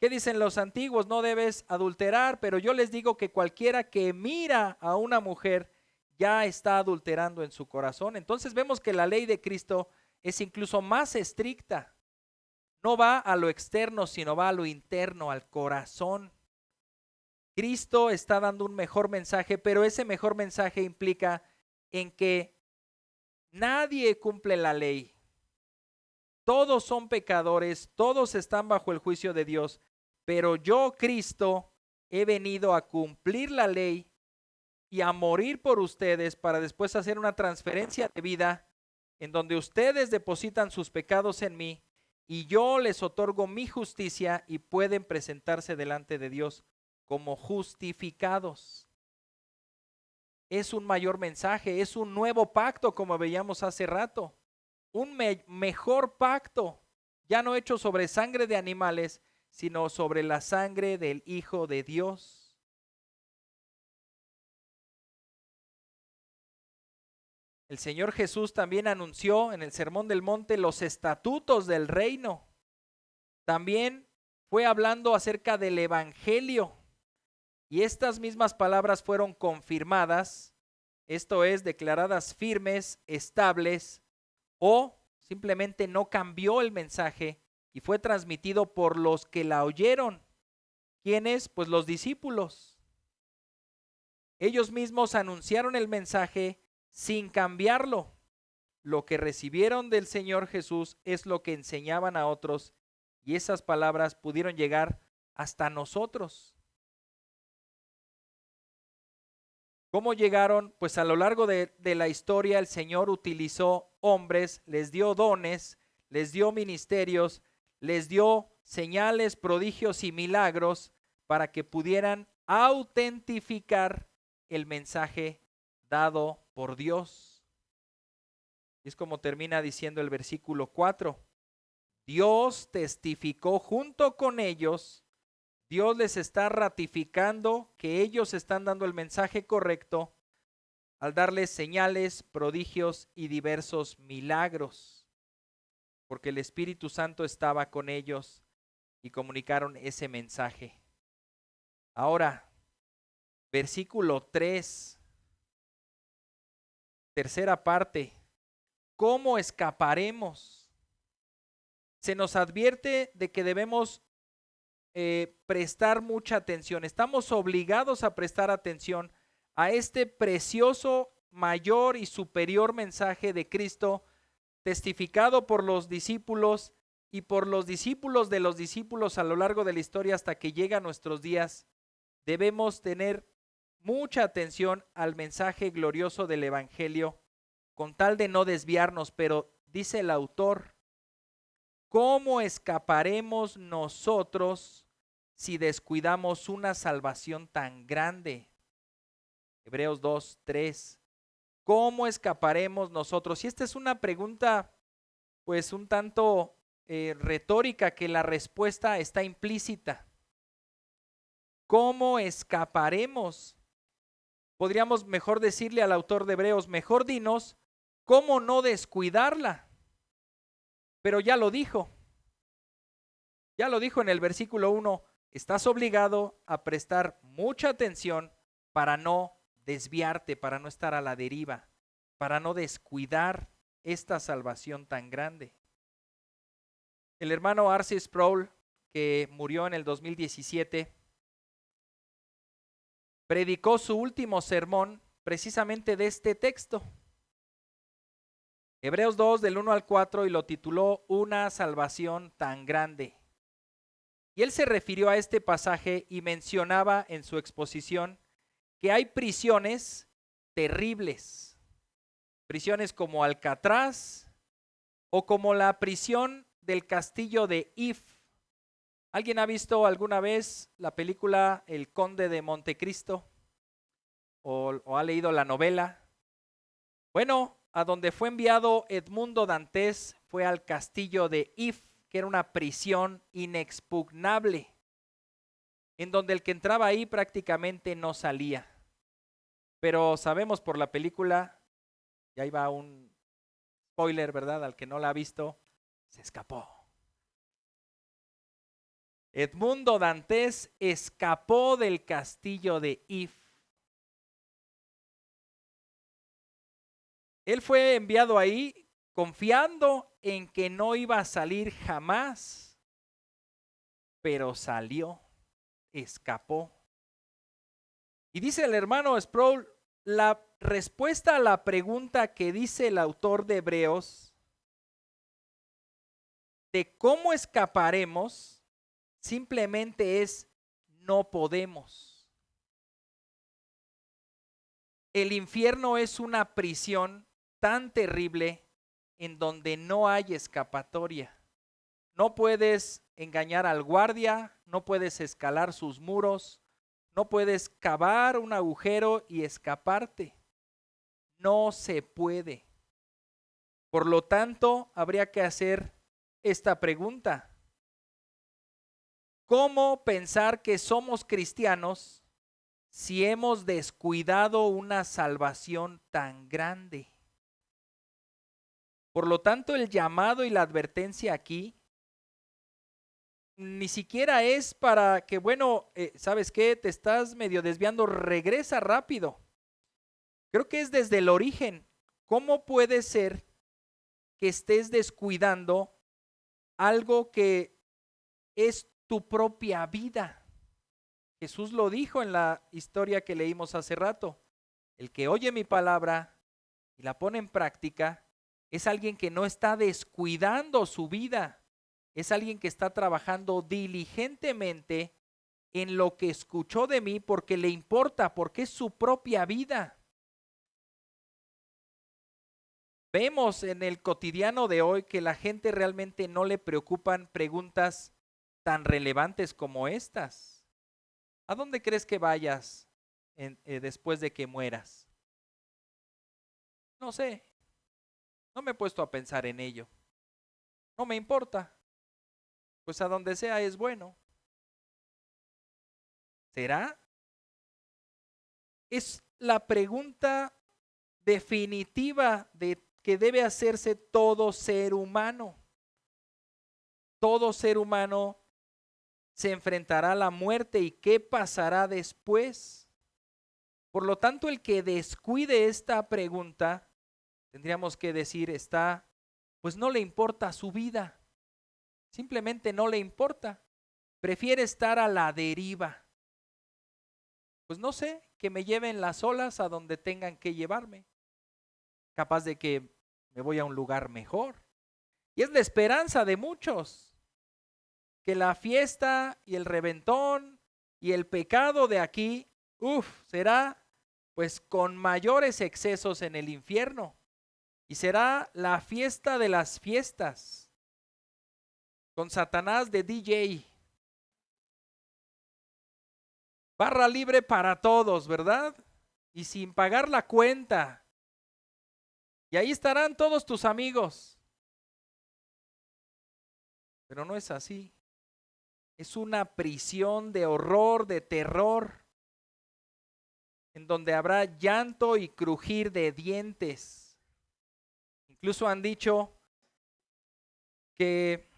¿Qué dicen los antiguos? No debes adulterar, pero yo les digo que cualquiera que mira a una mujer ya está adulterando en su corazón. Entonces vemos que la ley de Cristo es incluso más estricta. No va a lo externo, sino va a lo interno, al corazón. Cristo está dando un mejor mensaje, pero ese mejor mensaje implica en que nadie cumple la ley. Todos son pecadores, todos están bajo el juicio de Dios, pero yo, Cristo, he venido a cumplir la ley y a morir por ustedes para después hacer una transferencia de vida en donde ustedes depositan sus pecados en mí y yo les otorgo mi justicia y pueden presentarse delante de Dios como justificados. Es un mayor mensaje, es un nuevo pacto, como veíamos hace rato. Un mejor pacto, ya no hecho sobre sangre de animales, sino sobre la sangre del Hijo de Dios. El Señor Jesús también anunció en el Sermón del Monte los estatutos del reino. También fue hablando acerca del Evangelio. Y estas mismas palabras fueron confirmadas, esto es, declaradas firmes, estables, o simplemente no cambió el mensaje y fue transmitido por los que la oyeron. ¿Quiénes? Pues los discípulos. Ellos mismos anunciaron el mensaje sin cambiarlo. Lo que recibieron del Señor Jesús es lo que enseñaban a otros, y esas palabras pudieron llegar hasta nosotros. ¿Cómo llegaron? Pues a lo largo de la historia el Señor utilizó hombres, les dio dones, les dio ministerios, les dio señales, prodigios y milagros para que pudieran autentificar el mensaje dado por Dios. Y es como termina diciendo el versículo 4. Dios testificó junto con ellos. Dios les está ratificando que ellos están dando el mensaje correcto al darles señales, prodigios y diversos milagros, porque el Espíritu Santo estaba con ellos y comunicaron ese mensaje. Ahora, versículo 3, tercera parte. ¿Cómo escaparemos? Se nos advierte de que debemos prestar mucha atención. Estamos obligados a prestar atención a este precioso, mayor y superior mensaje de Cristo, testificado por los discípulos y por los discípulos de los discípulos a lo largo de la historia hasta que llega a nuestros días. Debemos tener mucha atención al mensaje glorioso del Evangelio, con tal de no desviarnos, pero dice el autor, ¿cómo escaparemos nosotros si descuidamos una salvación tan grande? Hebreos 2:3. ¿Cómo escaparemos nosotros? Y esta es una pregunta pues un tanto retórica, que la respuesta está implícita. ¿Cómo escaparemos? Podríamos mejor decirle al autor de Hebreos, mejor dinos, ¿cómo no descuidarla? Pero ya lo dijo en el versículo 1, estás obligado a prestar mucha atención para no desviarte, para no estar a la deriva, para no descuidar esta salvación tan grande. El hermano R.C. Sproul, que murió en el 2017, predicó su último sermón precisamente de este texto, Hebreos 2 del 1 al 4, y lo tituló Una salvación tan grande. Y él se refirió a este pasaje y mencionaba en su exposición que hay prisiones terribles, prisiones como Alcatraz o como la prisión del castillo de If. ¿Alguien ha visto alguna vez la película El Conde de Montecristo o ha leído la novela? Bueno, a donde fue enviado Edmundo Dantes fue al castillo de If, que era una prisión inexpugnable, en donde el que entraba ahí prácticamente no salía. Pero sabemos por la película, y ahí va un spoiler, ¿verdad? Al que no la ha visto, se escapó. Edmundo Dantes escapó del castillo de If. Él fue enviado ahí confiando en que no iba a salir jamás, pero salió, escapó. Y dice el hermano Sproul, la respuesta a la pregunta que dice el autor de Hebreos de cómo escaparemos simplemente es no podemos. El infierno es una prisión tan terrible en donde no hay escapatoria. No puedes engañar al guardia, no puedes escalar sus muros, no puedes cavar un agujero y escaparte. No se puede. Por lo tanto, habría que hacer esta pregunta. ¿Cómo pensar que somos cristianos si hemos descuidado una salvación tan grande? Por lo tanto, el llamado y la advertencia aquí ni siquiera es para que, bueno, ¿sabes qué? Te estás medio desviando, regresa rápido. Creo que es desde el origen. ¿Cómo puede ser que estés descuidando algo que es tu propia vida? Jesús lo dijo en la historia que leímos hace rato. El que oye mi palabra y la pone en práctica es alguien que no está descuidando su vida. Es alguien que está trabajando diligentemente en lo que escuchó de mí porque le importa, porque es su propia vida. Vemos en el cotidiano de hoy que la gente realmente no le preocupan preguntas tan relevantes como estas. ¿A dónde crees que vayas después de que mueras? No sé, no me he puesto a pensar en ello. No me importa, pues a donde sea es bueno. ¿Será? Es la pregunta definitiva de que debe hacerse todo ser humano. Todo ser humano se enfrentará a la muerte y qué pasará después. Por lo tanto, el que descuide esta pregunta, tendríamos que decir, pues no le importa su vida. Simplemente no le importa. Prefiere estar a la deriva. Pues no sé, que me lleven las olas a donde tengan que llevarme. Capaz de que me voy a un lugar mejor. Y es la esperanza de muchos, que la fiesta y el reventón y el pecado de aquí, será pues con mayores excesos en el infierno. Y será la fiesta de las fiestas, con Satanás de DJ. Barra libre para todos, ¿verdad? Y sin pagar la cuenta. Y ahí estarán todos tus amigos. Pero no es así. Es una prisión de horror, de terror, en donde habrá llanto y crujir de dientes. Incluso han dicho que,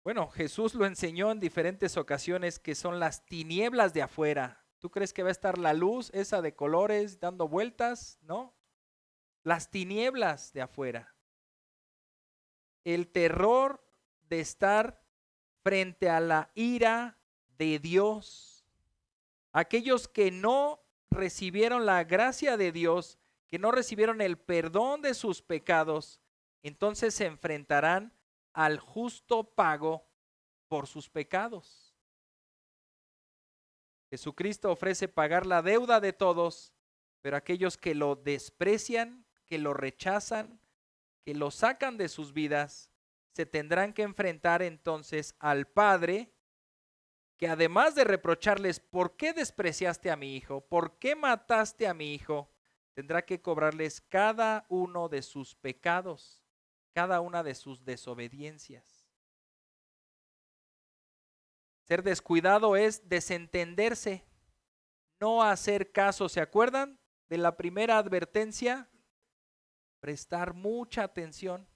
bueno, Jesús lo enseñó en diferentes ocasiones, que son las tinieblas de afuera. ¿Tú crees que va a estar la luz esa de colores dando vueltas? ¿No? Las tinieblas de afuera. El terror de estar frente a la ira de Dios. Aquellos que no recibieron la gracia de Dios, que no recibieron el perdón de sus pecados, entonces se enfrentarán al justo pago por sus pecados. Jesucristo ofrece pagar la deuda de todos, pero aquellos que lo desprecian, que lo rechazan, que lo sacan de sus vidas, se tendrán que enfrentar entonces al Padre, que además de reprocharles, ¿por qué despreciaste a mi hijo? ¿Por qué mataste a mi hijo? Tendrá que cobrarles cada uno de sus pecados, cada una de sus desobediencias. Ser descuidado es desentenderse, no hacer caso. ¿Se acuerdan de la primera advertencia? Prestar mucha atención.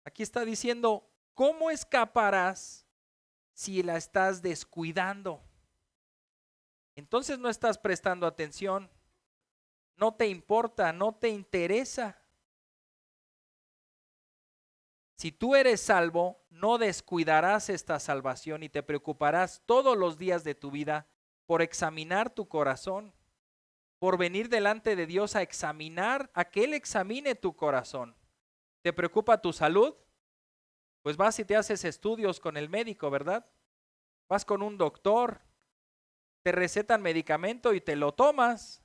Aquí está diciendo, ¿cómo escaparás si la estás descuidando? Entonces no estás prestando atención, no te importa, no te interesa. Si tú eres salvo, no descuidarás esta salvación y te preocuparás todos los días de tu vida por examinar tu corazón, por venir delante de Dios a examinar, a que Él examine tu corazón. ¿Te preocupa tu salud? Pues vas y te haces estudios con el médico, ¿verdad? Vas con un doctor, te recetan medicamento y te lo tomas.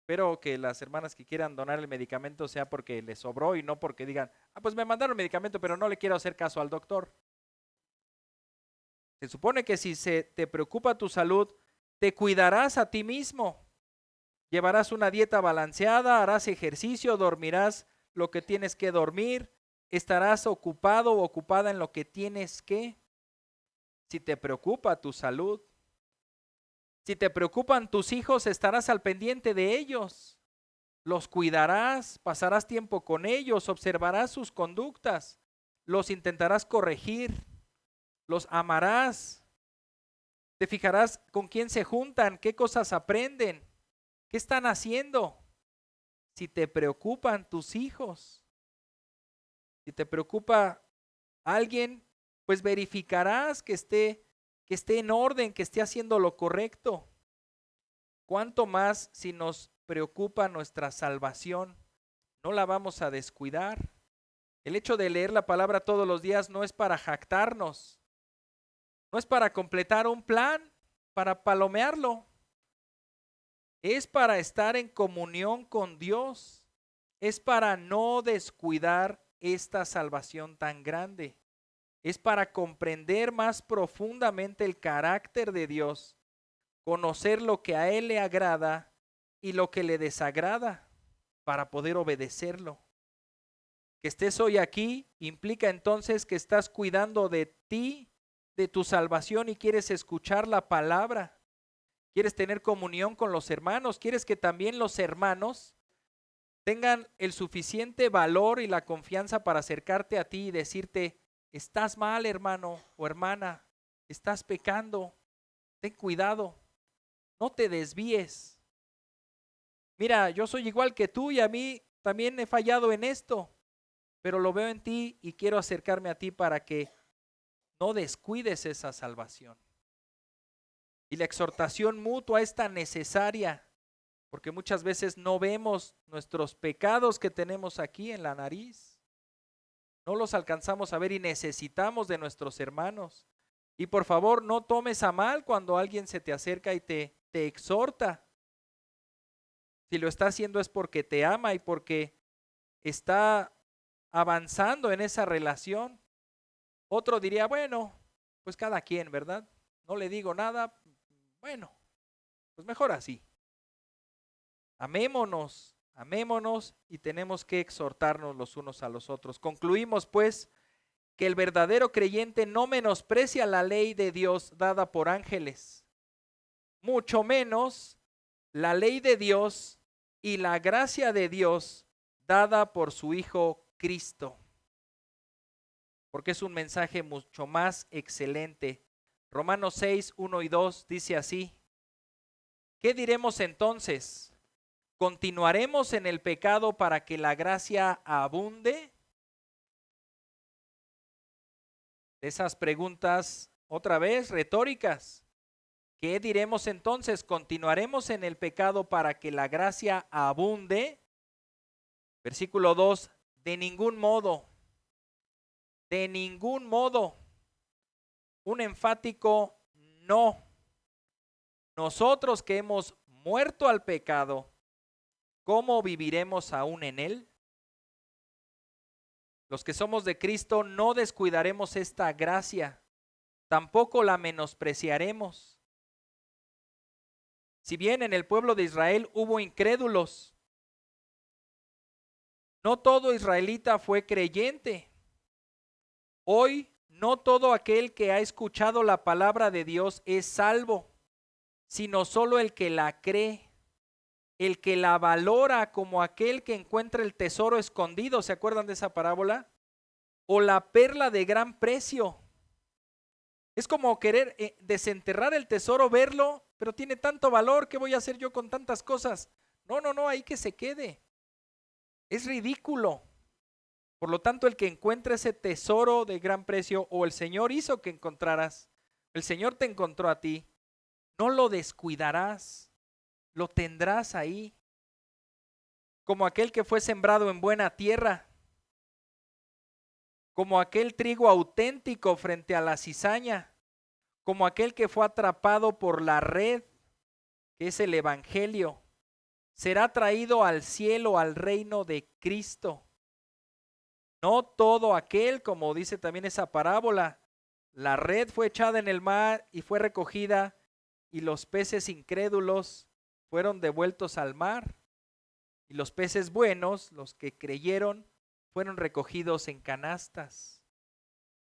Espero que las hermanas que quieran donar el medicamento sea porque les sobró y no porque digan, pues me mandaron medicamento, pero no le quiero hacer caso al doctor. Se supone que si te preocupa tu salud, te cuidarás a ti mismo. Llevarás una dieta balanceada, harás ejercicio, dormirás lo que tienes que dormir, estarás ocupado o ocupada en lo que tienes que. Si te preocupa tu salud, si te preocupan tus hijos, estarás al pendiente de ellos. Los cuidarás, pasarás tiempo con ellos, observarás sus conductas, los intentarás corregir, los amarás, te fijarás con quién se juntan, qué cosas aprenden, qué están haciendo. Si te preocupan tus hijos, si te preocupa alguien, pues verificarás que esté en orden, que esté haciendo lo correcto. ¿Cuánto más si nos preocupa nuestra salvación? No la vamos a descuidar. El hecho de leer la palabra todos los días no es para jactarnos, no es para completar un plan, para palomearlo. Es para estar en comunión con Dios. Es para no descuidar esta salvación tan grande. Es para comprender más profundamente el carácter de Dios, conocer lo que a Él le agrada y lo que le desagrada, para poder obedecerlo. Que estés hoy aquí implica entonces que estás cuidando de ti, de tu salvación y quieres escuchar la palabra. Quieres tener comunión con los hermanos. Quieres que también los hermanos tengan el suficiente valor y la confianza para acercarte a ti y decirte, estás mal, hermano o hermana, estás pecando, ten cuidado, no te desvíes. Mira, yo soy igual que tú y a mí también he fallado en esto, pero lo veo en ti y quiero acercarme a ti para que no descuides esa salvación. Y la exhortación mutua es tan necesaria, porque muchas veces no vemos nuestros pecados que tenemos aquí en la nariz. No los alcanzamos a ver y necesitamos de nuestros hermanos. Y por favor, no tomes a mal cuando alguien se te acerca y te exhorta. Si lo está haciendo es porque te ama y porque está avanzando en esa relación. Otro diría, bueno, pues cada quien, ¿verdad? No le digo nada, bueno, pues mejor así. Amémonos, amémonos y tenemos que exhortarnos los unos a los otros. Concluimos pues que el verdadero creyente no menosprecia la ley de Dios dada por ángeles, mucho menos la ley de Dios y la gracia de Dios dada por su Hijo Cristo. porque es un mensaje mucho más excelente. Romanos 6, 1 y 2 dice así: ¿qué diremos entonces? ¿Continuaremos en el pecado para que la gracia abunde? Esas preguntas, otra vez, retóricas. ¿Qué diremos entonces? ¿Continuaremos en el pecado para que la gracia abunde? Versículo 2, de ningún modo, de ningún modo. Un enfático no. Nosotros que hemos muerto al pecado, ¿cómo viviremos aún en él? Los que somos de Cristo no descuidaremos esta gracia, tampoco la menospreciaremos. Si bien en el pueblo de Israel hubo incrédulos, no todo israelita fue creyente. Hoy no todo aquel que ha escuchado la palabra de Dios es salvo, sino solo el que la cree, el que la valora como aquel que encuentra el tesoro escondido. ¿Se acuerdan de esa parábola? O la perla de gran precio. Es como querer desenterrar el tesoro, verlo, pero tiene tanto valor, ¿qué voy a hacer yo con tantas cosas? No, ahí que se quede. Es ridículo. Por lo tanto, el que encuentre ese tesoro de gran precio, o el Señor hizo que encontraras, el Señor te encontró a ti, no lo descuidarás, lo tendrás ahí, como aquel que fue sembrado en buena tierra, como aquel trigo auténtico frente a la cizaña, como aquel que fue atrapado por la red, que es el Evangelio, será traído al cielo, al reino de Cristo. No todo aquel, como dice también esa parábola, la red fue echada en el mar y fue recogida, y los peces incrédulos fueron devueltos al mar, y los peces buenos, los que creyeron, fueron recogidos en canastas.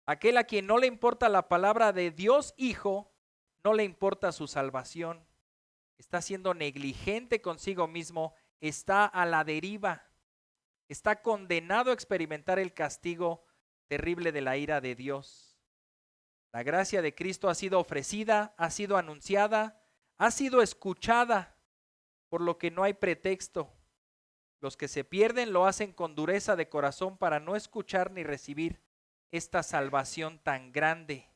Aquel a quien no le importa la palabra de Dios Hijo, no le importa su salvación. Está siendo negligente consigo mismo, está a la deriva, está condenado a experimentar el castigo terrible de la ira de Dios. La gracia de Cristo ha sido ofrecida, ha sido anunciada, ha sido escuchada, por lo que no hay pretexto. Los que se pierden lo hacen con dureza de corazón para no escuchar ni recibir esta salvación tan grande.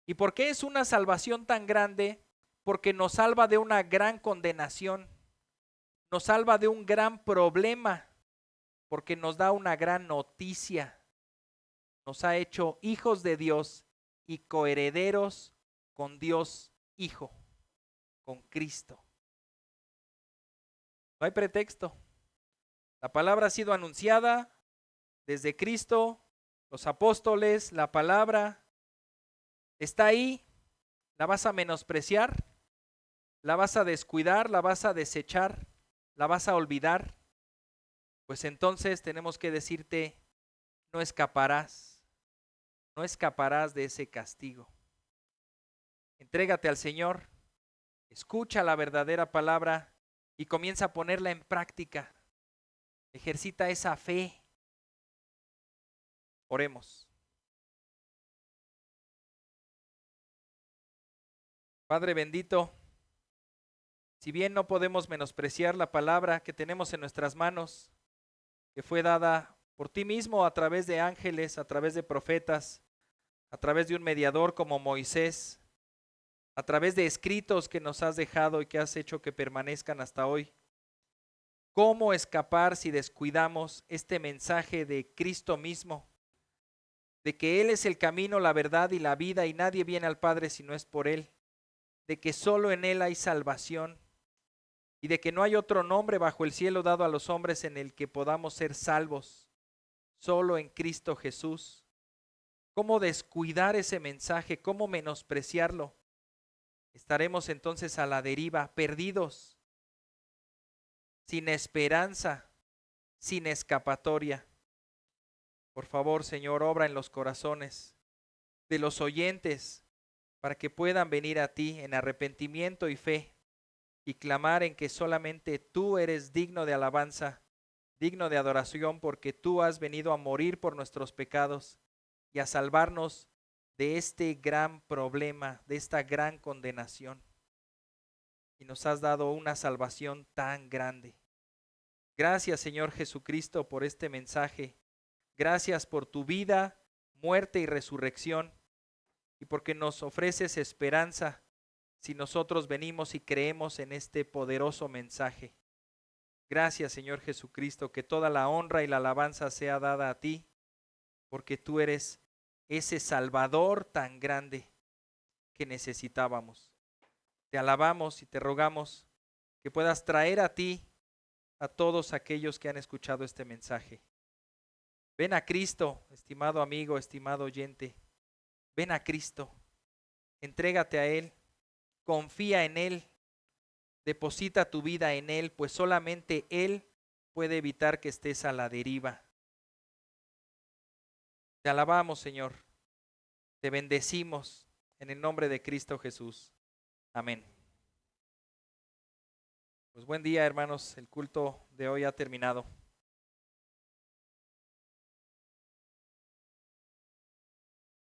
¿Y por qué es una salvación tan grande? Porque nos salva de una gran condenación, nos salva de un gran problema, porque nos da una gran noticia. Nos ha hecho hijos de Dios y coherederos con Dios Hijo, con Cristo. No hay pretexto. La palabra ha sido anunciada desde Cristo, los apóstoles, la palabra está ahí. ¿La vas a menospreciar? ¿La vas a descuidar? ¿La vas a desechar? ¿La vas a olvidar? Pues entonces tenemos que decirte, no escaparás, no escaparás de ese castigo. Entrégate al Señor, escucha la verdadera palabra y comienza a ponerla en práctica. Ejercita esa fe. Oremos. Padre bendito, si bien no podemos menospreciar la palabra que tenemos en nuestras manos, que fue dada por ti mismo a través de ángeles, a través de profetas, a través de un mediador como Moisés, a través de escritos que nos has dejado y que has hecho que permanezcan hasta hoy. ¿Cómo escapar si descuidamos este mensaje de Cristo mismo? De que Él es el camino, la verdad y la vida, y nadie viene al Padre si no es por Él. De que solo en Él hay salvación, y de que no hay otro nombre bajo el cielo dado a los hombres en el que podamos ser salvos, solo en Cristo Jesús. ¿Cómo descuidar ese mensaje? ¿Cómo menospreciarlo? Estaremos entonces a la deriva, perdidos, sin esperanza, sin escapatoria. Por favor, Señor, obra en los corazones de los oyentes para que puedan venir a ti en arrepentimiento y fe y clamar en que solamente tú eres digno de alabanza, digno de adoración, porque tú has venido a morir por nuestros pecados y a salvarnos de este gran problema, de esta gran condenación. Y nos has dado una salvación tan grande. Gracias, Señor Jesucristo, por este mensaje. Gracias por tu vida, muerte y resurrección, y porque nos ofreces esperanza si nosotros venimos y creemos en este poderoso mensaje. Gracias, Señor Jesucristo, que toda la honra y la alabanza sea dada a ti, porque tú eres ese Salvador tan grande que necesitábamos. Te alabamos y te rogamos que puedas traer a ti a todos aquellos que han escuchado este mensaje. Ven a Cristo, estimado amigo, estimado oyente. Ven a Cristo, entrégate a Él, confía en Él, deposita tu vida en Él, pues solamente Él puede evitar que estés a la deriva. Te alabamos, Señor, te bendecimos en el nombre de Cristo Jesús. Amén. Pues buen día, hermanos, el culto de hoy ha terminado.